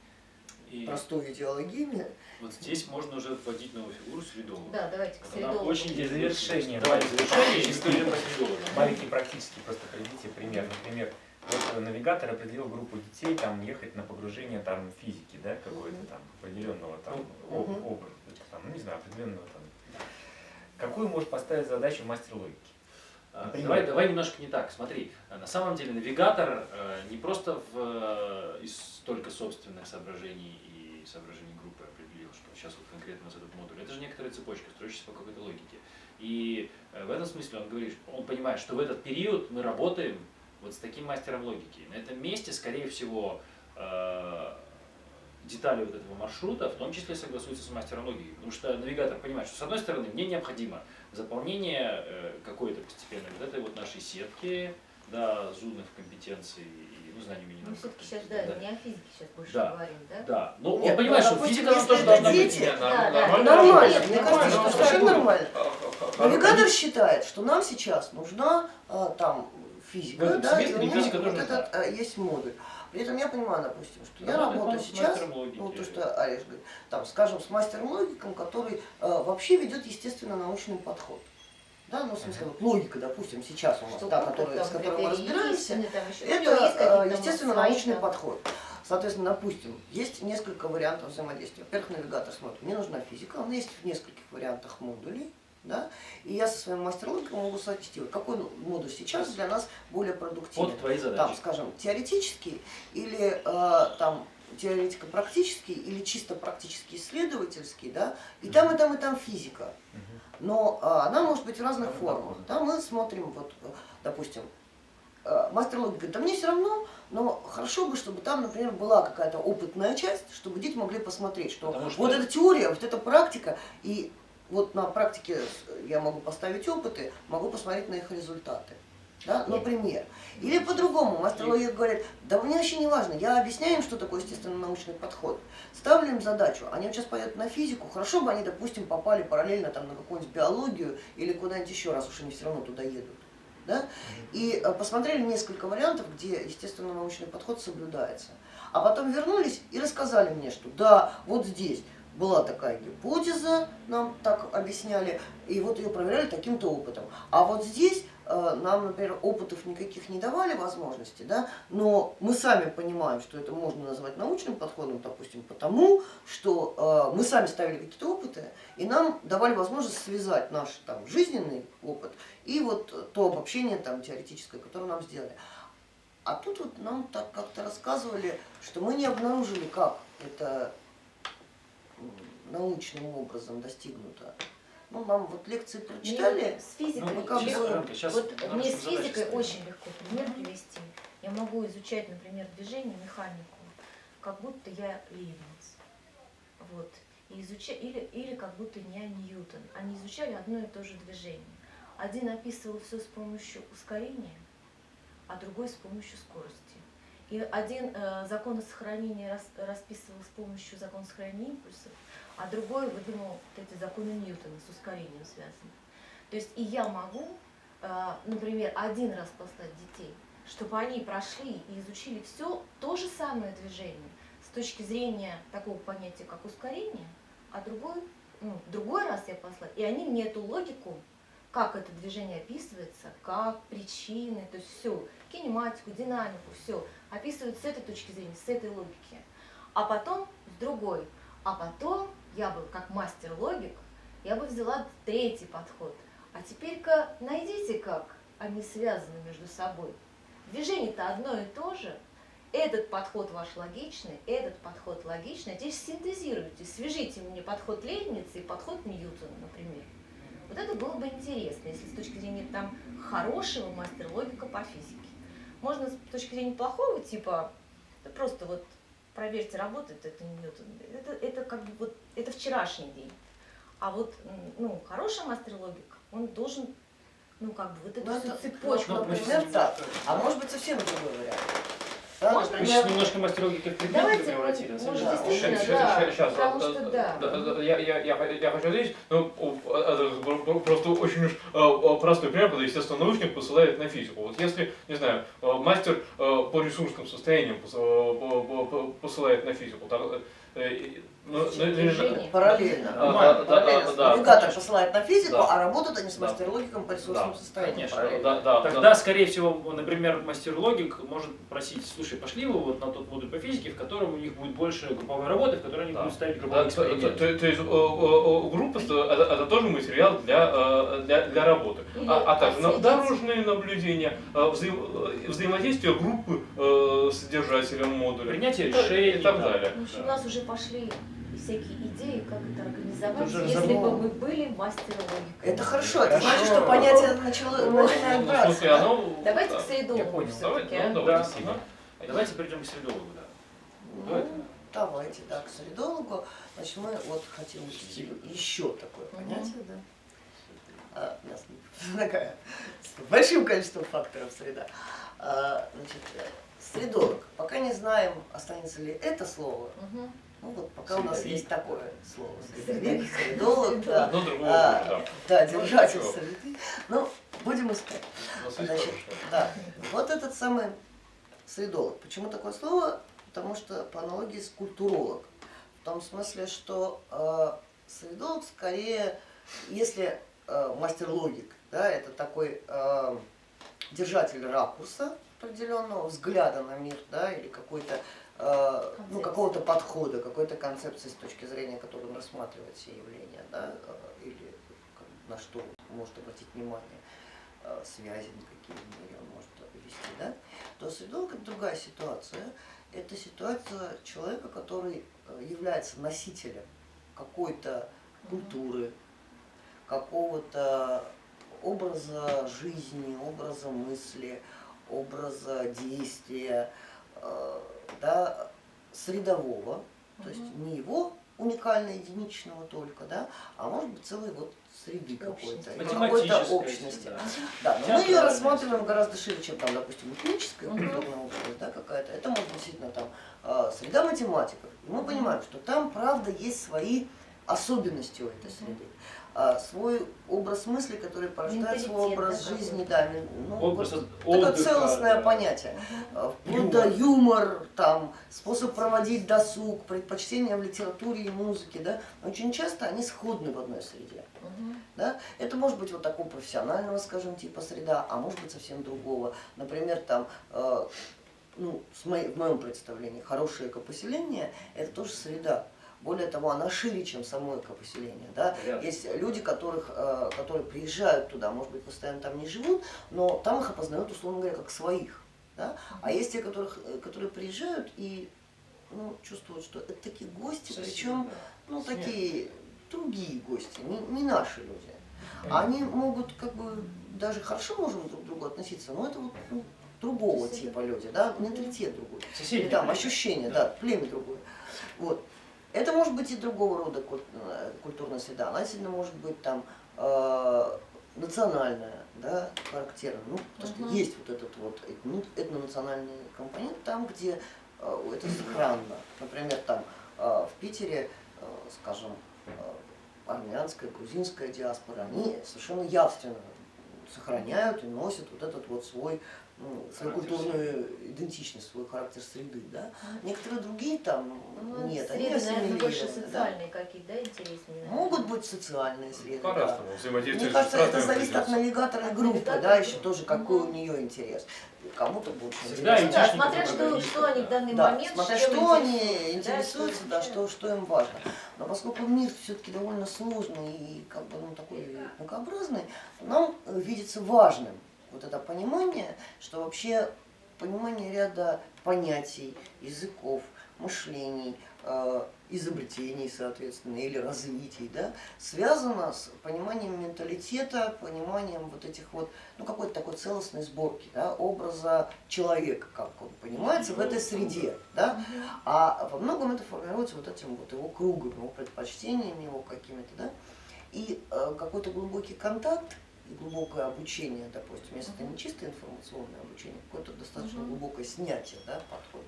И простой идеологии. вот здесь можно уже вводить новую фигуру Свиридову. Да, давайте к Она Свиридову. очень Для завершения. Давай, завершение история про Свиридову. Маленький практический просто приведите пример. Например, вот навигатор определил группу детей там ехать на погружение там физики, да, какой-то там определенного там образа, там, ну, не знаю, определенного там. Какую может поставить задачу мастер логики? Давай немножко не так. Смотри, на самом деле навигатор не просто из только собственных соображений и соображений группы определил, что сейчас вот конкретно у нас этот модуль. Это же некоторая цепочка, строящаяся по какой-то логике. И в этом смысле он говорит, он понимает, что в этот период мы работаем вот с таким мастером логики. На этом месте, скорее всего, детали вот этого маршрута, в том числе согласуются с мастером логики. Потому что навигатор понимает, что с одной стороны мне необходимо заполнение какой-то постепенно вот этой вот нашей сетки, да, зудных компетенций и знаний Мы минимальных. все-таки сейчас, да, не о физике сейчас больше Да. говорим, да? Да, но Нет, он понимает, ну, что допустим, физика нам если тоже это должна дети, быть. Нормально, мне Нет, кажется, что совершенно нормально. Навигатор Навигатор считает, что нам сейчас нужна там В физика, этом да, и смысле у меня физика вот тоже этот есть модуль. При этом я понимаю, допустим, что я Работает работаю с сейчас, мастером логики. ну то, что Олеж говорит, там, скажем, с мастером логиком, который вообще ведет естественно-научный подход. Да, ну, в смысле, вот логика, допустим, сейчас у нас, Что да, опыт, там, с которой мы критерии разбираемся, истины, там еще- ну, у него это есть какие-то там естественно-научный свои, там, подход. Соответственно, допустим, есть несколько вариантов взаимодействия. Во-первых, навигатор смотрит, мне нужна физика, он есть в нескольких вариантах модулей, да, и я со своим мастер-логиком могу соответствовать, какой модуль сейчас для нас более продуктивен. Вот твои Там, задачи. скажем, теоретический или там теоретико-практический или чисто практически исследовательский, да, и там, и там физика. Но она может быть в разных формах. Да, мы смотрим, вот, допустим, мастер логики говорит, да мне все равно, но хорошо бы, чтобы там, например, была какая-то опытная часть, чтобы дети могли посмотреть, что Потому что- вот эта теория, вот эта практика, и вот на практике я могу поставить опыты, могу посмотреть на их результаты. Да, например. Или по-другому, мастер логики говорит, да мне вообще не важно, я объясняю им, что такое естественно-научный подход, ставлю им задачу, они вот сейчас поедут на физику, хорошо бы они, допустим, попали параллельно там, на какую-нибудь биологию или куда-нибудь еще, раз уж они все равно туда едут. Да? И посмотрели несколько вариантов, где естественно-научный подход соблюдается. А потом вернулись и рассказали мне, что да, вот здесь была такая гипотеза, нам так объясняли, и вот ее проверяли таким-то опытом. А вот здесь нам, например, опытов никаких не давали возможности, да, но мы сами понимаем, что это можно назвать научным подходом, допустим, потому что мы сами ставили какие-то опыты, и нам давали возможность связать наш там, жизненный опыт и вот то обобщение там, теоретическое, которое нам сделали. А тут вот нам так как-то рассказывали, что мы не обнаружили, как это научным образом достигнуто. Ну, нам вот лекции прочитали. Мне с физикой, Ну, как легко. бы- Рамка, щас Вот на мне нашу с задачу физикой стоим. очень легко пример привести. Я могу изучать, например, движение, механику, как будто я Лейбниц. Вот. И или как будто я Ньютон. Они изучали одно и то же движение. Один описывал все с помощью ускорения, а другой с помощью скорости. И один законы сохранения расписывал с помощью закона сохранения импульсов, а другой выдумал вот эти законы Ньютона с ускорением связаны. То есть и я могу, например, один раз послать детей, чтобы они прошли и изучили все то же самое движение с точки зрения такого понятия, как ускорение, а другой раз я послать, и они мне эту логику, как это движение описывается, как причины, то есть все, кинематику, динамику, все описывают с этой точки зрения, с этой логики. А потом с другой. А потом я бы, как мастер-логик, я бы взяла третий подход. А теперь-ка найдите, как они связаны между собой. Движение-то одно и то же. Этот подход ваш логичный, этот подход логичный. А теперь синтезируйте, свяжите мне подход Лейбница и подход Ньютона, например. Вот это было бы интересно, если с точки зрения там хорошего мастер-логика по физике. Можно с точки зрения плохого, типа, да просто вот проверьте, работает это Ньютон. Это как бы вот, это вчерашний день. А вот, ну, хороший мастер-логик, он должен, ну, как бы вот эту Ну, всю это, цепочку. например, так. А может быть совсем другой вариант. Да, Можно? Мы например, сейчас немножко мастер логики в предмет Давайте, превратили. на самом может, деле. действительно, да, Сейчас, потому что да. Я хочу ответить, ну, это просто очень уж простой пример, когда, естественно, научник посылает на физику. Вот если, не знаю, мастер по ресурсным состояниям посылает на физику, Движение. Параллельно. Параллельно. да, Навигатор конечно. посылает на физику, Да. а работают они с Да. мастер-логиком по ресурсному Да, состоянию. Конечно. Параллельно. Тогда, скорее всего, например, мастер-логик может просить, слушай, пошли вы вот на тот модуль по физике, в котором у них будет больше групповой работы, в которой они будут ставить групповые эксперименты. То есть группа это тоже материал для работы. Или А также отследить. дорожные наблюдения, взаимодействие группы с содержателем модуля. Принятие И решений. так да. далее. В общем, у нас уже пошли всякие идеи, как это организовать, Уже если разобрано. бы мы были мастером логики. Это хорошо, это значит, что понятие начинает браться. Слушай, да? оно... Давайте да. к средовому понял. все-таки. Давайте, Да. давайте, спасибо. Давайте перейдем к средовому, да. Ну, давайте, да, к солидологу. Значит, мы вот хотим еще такое понятие, да. У нас такая, с большим количеством факторов среда. Значит, средолог. Пока не знаем, останется ли это слово. Мгм. Ну вот пока у нас Средовик. есть такое слово. Средовик. Средолог, да. Одно другое, да. Да, держатель Ничего. среды. Ну, будем искать. У нас есть Значит, хорошее. да, вот этот самый средолог. Почему такое слово? Потому что по аналогии с культуролог. В том смысле, что средолог скорее, если мастер-логик, да, это такой держатель ракурса определенного, взгляда на мир, да, или какой-то какого-то подхода, какой-то концепции, с точки зрения которой он рассматривает все явления, да, или на что может обратить внимание, связи на какие в мире он может вести, да, то средолог — это другая ситуация. Это ситуация человека, который является носителем какой-то культуры, какого-то образа жизни, образа мысли, образа действия, да, средового, то есть не его уникально единичного только, да, а может быть целой вот среды какой-то, или какой-то общности. Да. Да, но мы ее Театральная рассматриваем гораздо шире, чем там, допустим, этническая культурная область, да, какая-то. Это может быть действительно там среда математиков. И мы понимаем, что там, правда, есть свои особенности у этой среды. Свой образ мысли, который порождает свой Менталитет, образ да, жизни, да, Образ вот отдыха, такое целостное да. понятие. Вплоть до юмор, там, способ проводить досуг, предпочтения в литературе и музыке, да, очень часто они сходны в одной среде. Да? Это может быть вот такого профессионального, скажем, типа среда, а может быть совсем другого. Например, там, в моем представлении, хорошее экопоселение – это тоже среда. Более того, она шире, чем само экопоселение. Да? Есть люди, которые приезжают туда, может быть, постоянно там не живут, но там их опознают, условно говоря, как своих. Да? А есть те, которые приезжают и чувствуют, что это такие гости, причем такие другие гости, не наши люди. Они могут как бы даже хорошо можем друг к другу относиться, но это вот другого типа люди, да, менталитет другой. Или там ощущение, да, племя другое. Вот. Это может быть и другого рода культурная среда. Она сильно может быть там национальная, да, характерная. Потому что есть вот этот вот этнонациональный компонент там, где это сохранно. Например, там в Питере, скажем, армянская, грузинская диаспора, они совершенно явственно сохраняют и носят вот этот вот свою культурную идентичность, свой характер среды, да. Некоторые другие там нет, они среды, наверное, больше ассимилированы, социальные какие-то, да, интереснее. Могут быть социальные среды, да. По-разному взаимодействие. Мне кажется, с это разными зависит от людьми. навигатора и группы, да, еще тоже какой у нее интерес. Кому-то больше Всегда интересно. Да, Этичника смотря что они в данный Да, момент, смотря чем что они интересуются, да, интересуются, да, что им важно. Но поскольку мир все-таки довольно сложный и как бы такой многообразный, нам видится важным вот это понимание, что вообще понимание ряда понятий, языков, мышлений, изобретений, соответственно, или развитий, да, связано с пониманием менталитета, пониманием вот этих вот, какой-то такой целостной сборки, да, образа человека, как он понимается в этой среде, да, а во многом это формируется вот этим вот его кругом, его предпочтениями, его какими-то, да, и какой-то глубокий контакт и глубокое обучение, допустим, если это не чисто информационное обучение, какое-то достаточно глубокое снятие, да, подхода,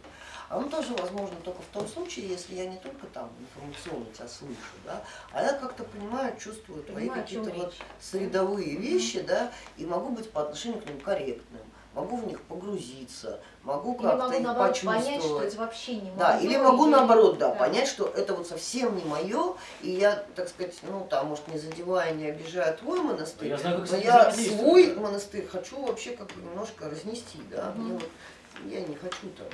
оно тоже возможно только в том случае, если я не только там информационно тебя слышу, да, а я как-то понимаю, чувствую твои Понимаю, о чем какие-то вот речь. средовые вещи, да, и могу быть по отношению к ним корректным. могу в них погрузиться, могу Или как-то могу, их наоборот, понять, что почувствовать. это вообще не Да, моё, или могу наоборот, да. понять, что это вот совсем не мое, и я, так сказать, ну там, может, не задевая, не обижая твой монастырь, Я знаю, как с но этим я взаимодействовать, свой да. монастырь хочу вообще как бы немножко разнести, да, Мгм. мне вот, я не хочу там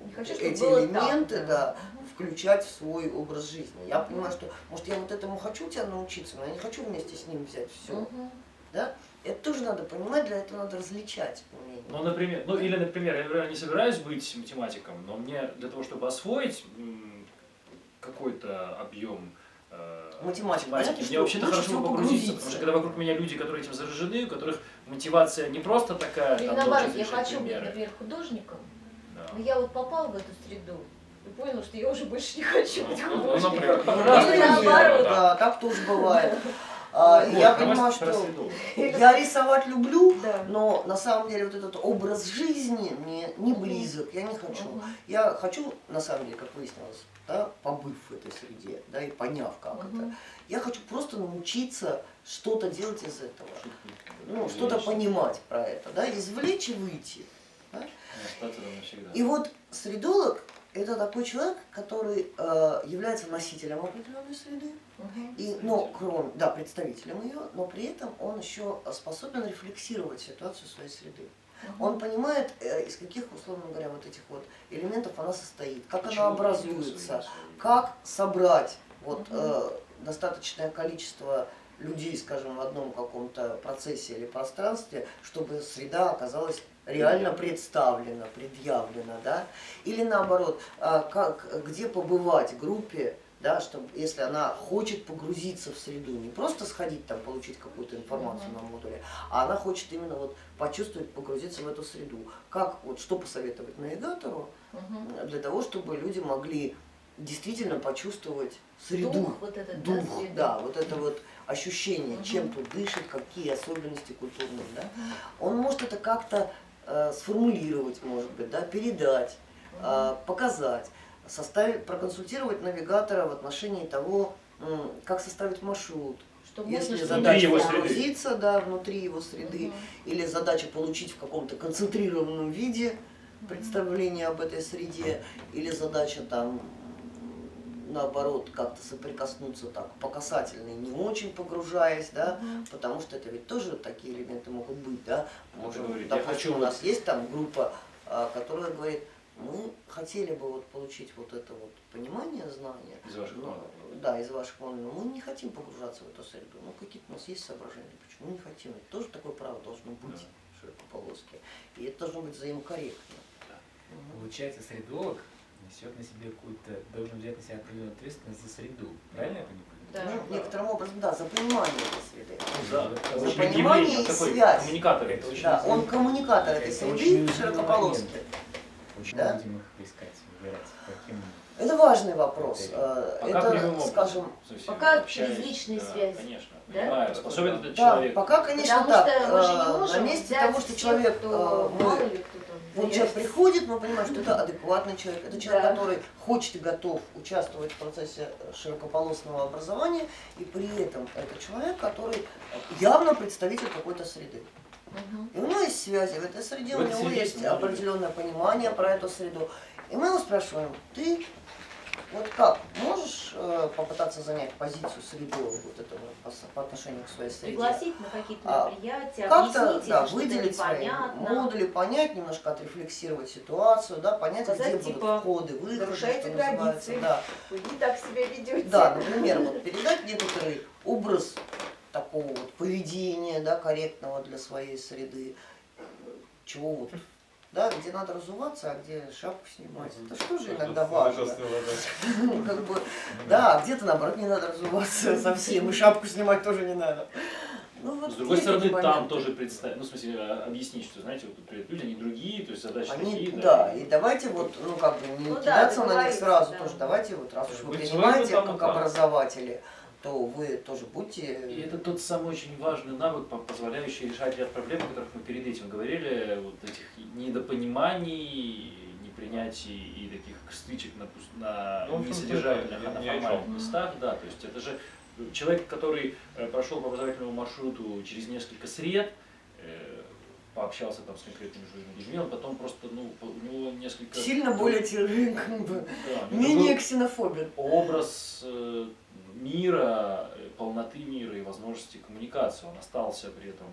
Не хочу, чтобы эти было так, элементы, да. да, включать в свой образ жизни. Я понимаю, что, может, я вот этому хочу тебя научиться, но я не хочу вместе с ним взять все, Мгм. да. Это тоже надо понимать, для этого надо различать умение. Ну, например, ну или, например, я, например, не собираюсь быть математиком, но мне для того, чтобы освоить какой-то объем Математика, математики, понятно, мне что вообще-то лучше хорошо всего бы погрузиться, погрузиться. потому что когда вокруг меня люди, которые этим заражены, у которых мотивация не просто такая, Или там, наоборот, научиться я решать хочу быть, примеры. например, художником, Да. но я вот попала в эту среду и поняла, что я уже больше не хочу быть Ну, художником. например, Ну, Или разные наоборот. примеры, да, так тоже бывает. Вот, Я про понимаю, мастера что среду. я рисовать люблю, Да. но на самом деле вот этот образ жизни мне не Мгм. близок, я не хочу. Мгм. Я хочу, на самом деле, как выяснилось, да, побыв в этой среде, да, и поняв, как это, Мгм. я хочу просто научиться что-то делать из этого. Ну, Извлечь. что-то понимать про это, да, извлечь и выйти. Да? И остаться там навсегда. И вот средолог – это такой человек, который является носителем определенной среды, Мгм. и, но кроме, да, представителем ее, но при этом он еще способен рефлексировать ситуацию своей среды. Мгм. Он понимает, из каких, условно говоря, вот этих вот элементов она состоит, как Почему она происходит образуется, свои- как собрать вот, Мгм. достаточное количество людей, скажем, в одном каком-то процессе или пространстве, чтобы среда оказалась реально представлена, предъявлена, да? Или наоборот, где побывать группе, да, чтобы, если она хочет погрузиться в среду, не просто сходить там, получить какую-то информацию на модуле, а она хочет именно вот почувствовать, погрузиться в эту среду. Как, вот, что посоветовать навигатору Мгм. для того, чтобы люди могли действительно почувствовать среду, Дух вот этот, да, дух, среды. да, вот это вот ощущение, Мгм. чем тут дышит, какие особенности культурные, да. Он может это как-то сформулировать, может быть, да, передать, показать, проконсультировать навигатора в отношении того, как составить маршрут. Что можно, Если что задача его нельзя. среды. погрузиться, да, внутри его среды, Мгм. или задача получить в каком-то концентрированном виде представление об этой среде, или задача там наоборот как-то соприкоснуться так по касательной, не очень погружаясь, да, Мгм. потому что это ведь тоже такие элементы могут быть, да. Можно говорить, я Допустим, хочу у нас есть там группа, которая говорит, мы хотели бы вот получить вот это вот понимание, знания, Из ваших но, модулей. да, из ваших модулей, но мы не хотим погружаться в эту среду, ну какие-то у нас есть соображения, почему не хотим, это тоже такое право должно быть в широкополоске, и это должно быть взаимокорректно. Мгм. Получается, средолог несет на себе какую-то, должен взять на себя определенную ответственность за среду. Правильно я понимаю? Да. Ну, некоторым образом, да, за понимание этой среды. Да, За очень понимание удивление, и такой связь. коммуникатор. Это очень Да, он уязвимый- коммуникатор этой это среды очень уязвимый широкополоски. момент. Очень Да? будем их поискать, выбирать. Каким... Это важный вопрос. Пока прямым Это, образом скажем, совсем Пока общаясь, через личные да, связи. Конечно, Да? понимаю. Способен этот да, человек. пока, конечно, Потому так. что мы же не На можем месте взять того, что всех, человек, кто, мы мало ли кто там. вот человек приходит, мы понимаем, что это адекватный человек, это человек, Да. который хочет и готов участвовать в процессе широкополосного образования, и при этом это человек, который явно представитель какой-то среды. Мгм. И у него есть связи в этой среде, В у этой него среде есть есть много определенное понимание про эту среду. И мы его спрашиваем, ты вот как, можешь попытаться занять позицию средового вот этого по отношению к своей среде? Пригласить на какие-то мероприятия, Как-то, объяснить, да, если что-то выделить свои непонятно. модули, понять, немножко отрефлексировать ситуацию, да, понять, Сказать, где типа, будут входы, выходы, нарушайте что называется, границы. да. Вы не так себя ведете. Да, например, вот передать некоторый образ такого вот поведения, да, корректного для своей среды, чего вот, да, где надо разуваться, а где шапку снимать. Это что же иногда важно. Ну, как бы, да, а где-то наоборот не надо разуваться совсем, и шапку снимать тоже не надо. Ну, вот С другой есть стороны, такие там моменты. тоже представить, ну, в смысле, объяснить, что, знаете, вот тут приедут люди, они другие, то есть задачи Они, такие, да, и давайте вот, ну как бы не Ну да, кидаться на них договориться, сразу да. тоже, давайте вот, раз уж вы Быть принимаете своим там, как да. образователи, то вы тоже будьте... И это тот самый очень важный навык, позволяющий решать ряд проблем, о которых мы перед этим говорили, вот этих недопониманий, непринятий и таких стычек на Ну, в общем-то, несодержательных, это а на ни о чем. формальных местах, да, то есть это же человек, который прошел по образовательному маршруту через несколько сред, пообщался там с конкретными людьми, он потом просто, ну, у него несколько... Сильно более как бы, Да, у него менее был ксенофобен. образ мира, полноты мира и возможности коммуникации. Он остался при этом,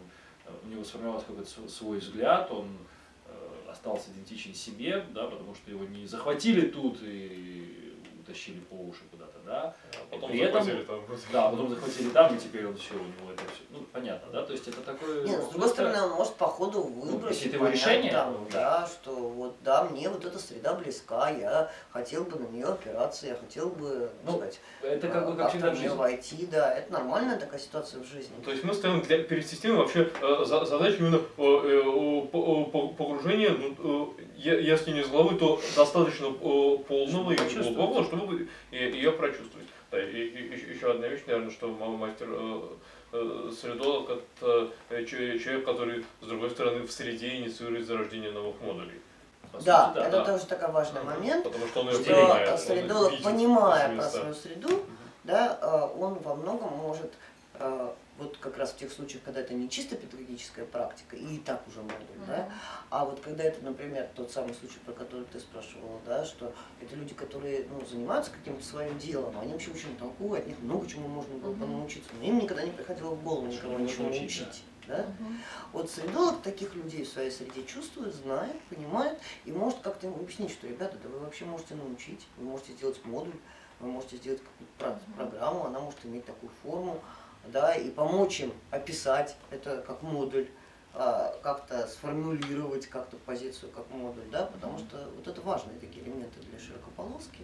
у него сформировался какой-то свой взгляд, он остался идентичен себе, да, потому что его не захватили тут и утащили по уши куда-то, да. А потом При этом, захватили там. да, потом захватили там, и теперь он все, у него это все, ну, понятно, да, то есть это такое... Нет, с другой стороны, он может по ходу если выбрать, это его понять, решение, там, да. да, что вот, да, мне вот эта среда близка, я хотел бы на нее опираться, я хотел бы, Ну, сказать, это как бы как всегда в мне жизни. войти, да, это нормальная такая ситуация в жизни. То есть мы ставим перед системой вообще задачу именно погружения, ну, если не с головы, то достаточно полного и глубокого, чтобы ее прочувствовать. Да, и еще одна вещь, наверное, что мастер-средолог это человек, который, с другой стороны, в среде инициирует зарождение новых модулей. По Да, сути, это тоже такой важный момент, Потому что он ее что понимает. Он средолог, видит понимая эти про места. свою среду, да, он во многом может, вот как раз в тех случаях, когда это не чисто педагогическая практика, и так уже модуль, да, а вот когда это, например, тот самый случай, про который ты спрашивала, да, что это люди, которые, ну, занимаются каким-то своим делом, они вообще очень толковые, от них много чему можно было бы научиться, но им никогда не приходило в голову никого ничего учить. Да? Вот средолог таких людей в своей среде чувствует, знает, понимает и может как-то им объяснить, что, ребята, да вы вообще можете научить, вы можете сделать модуль, вы можете сделать какую-то программу, она может иметь такую форму, да, и помочь им описать это как модуль, как-то сформулировать как-то позицию как модуль, да, потому что вот это важные такие элементы для широкополоски.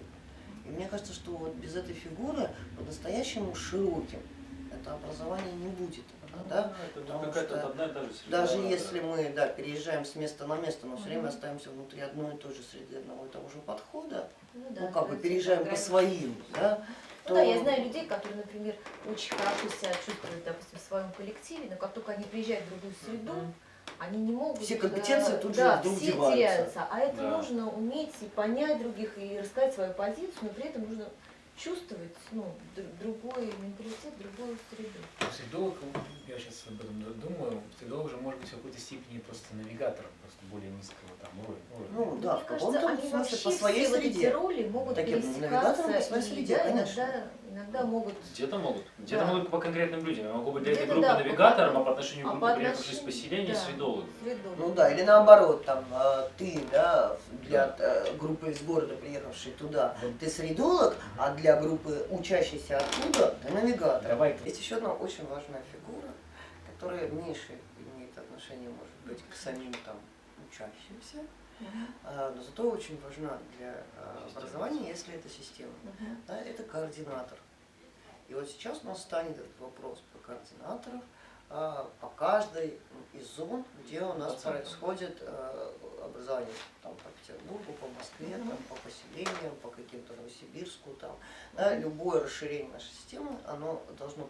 И мне кажется, что вот без этой фигуры по-настоящему широким это образование не будет. Да? Это какая-то одна и та же среда. Даже если мы, да, переезжаем с места на место, но все время остаемся внутри одной и той же среды, одного и того же подхода, ну как бы переезжаем по своим, да, Ну да, я знаю людей, которые, например, очень хорошо себя чувствуют, допустим, в своем коллективе, но как только они приезжают в другую среду, они не могут... Все компетенции тут же да, вдруг все деваются. теряются. А это Да. нужно уметь и понять других, и рассказать свою позицию, но при этом нужно чувствовать, ну, другой менталитет, другую среду. Средолог, я сейчас об этом думаю, средолог уже может быть в какой-то степени просто навигатором, просто более низкого там уровня. Ну да, Мне в кажется, каком-то они смысле вообще по своей все вот эти среде. роли могут Таким пересекаться, навигатором по своей и, среде, да, конечно. иногда могут... Где-то могут. Где-то Да. могут по конкретным людям. Я могу быть для этой Где-то, группы да, навигатором, по- а по отношению к а группе, по приехавшей с отношению- поселения, да. средологом. Ну да, или наоборот, там, ты, да, для группы из города, приехавшей туда, ты средолог, а для группы учащейся оттуда, ты навигатор. Давай. Есть еще одна очень важная фигура, которая меньше имеет отношение, может быть, к самим там учащимся, но зато очень важна для образования, если это система. Да, это координатор. И вот сейчас у нас станет этот вопрос про координаторов по каждой из зон, где у нас происходит образование, там, по Петербургу, по Москве, там, по поселениям, по каким-то Новосибирску, там, да, любое расширение нашей системы, оно должно,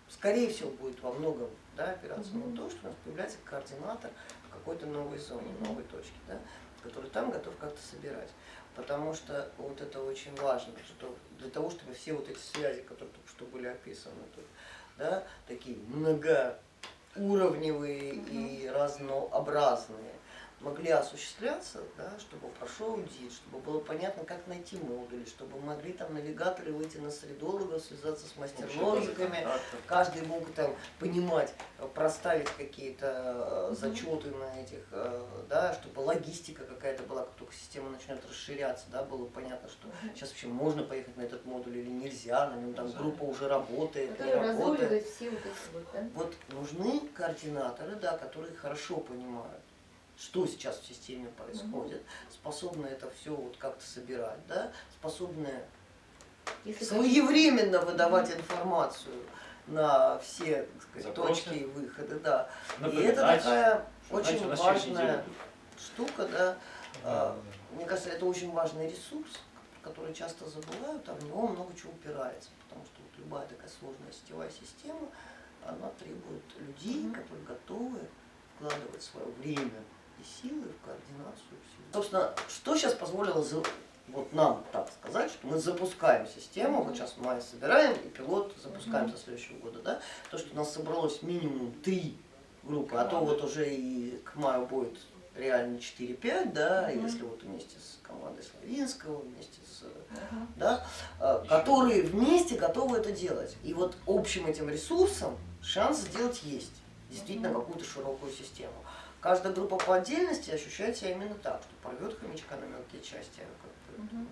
скорее всего, будет во многом, да, опираться на то, что у нас появляется координатор в какой-то новой зоне, новой точке, да, который там готов как-то собирать. Потому что вот это очень важно, что для того, чтобы все вот эти связи, которые только что были описаны тут, да, такие многоуровневые и разнообразные, могли осуществляться, да, чтобы прошел аудит, чтобы было понятно, как найти модули, чтобы могли там навигаторы выйти на средологов, связаться с мастер-логиками, каждый мог там понимать, проставить какие-то зачеты на этих, да, чтобы логистика какая-то была, как только система начнет расширяться, да, было понятно, что сейчас вообще можно поехать на этот модуль или нельзя, на нем там группа уже работает, не Которые работает. разруливают все вот эти вот, да? Вот нужны координаторы, да, которые хорошо понимают, что сейчас в системе происходит, способны это все вот как-то собирать, да, способны Если своевременно выдавать информацию на все, так сказать, Запросы. точки и выходы, да. И Напоминать. это такая Знаете, очень у нас через важная неделю штука, да. Мне кажется, это очень важный ресурс, который часто забывают, а в него много чего упирается, потому что вот любая такая сложная сетевая система, она требует людей, которые готовы вкладывать свое время и силы в координацию всего. Собственно, что сейчас позволило вот нам так сказать, что мы запускаем систему, вот сейчас в мае собираем, и пилот запускаем со следующего года, да, то, что у нас собралось минимум 3 группы, а то вот уже и к маю будет реально 4-5, да, если вот вместе с командой Славинского, вместе с, да, которые вместе готовы это делать. И вот общим этим ресурсом шанс сделать есть, действительно какую-то широкую систему. Каждая группа по отдельности ощущает себя именно так, что порвет хомячка на мелкие части, как бы,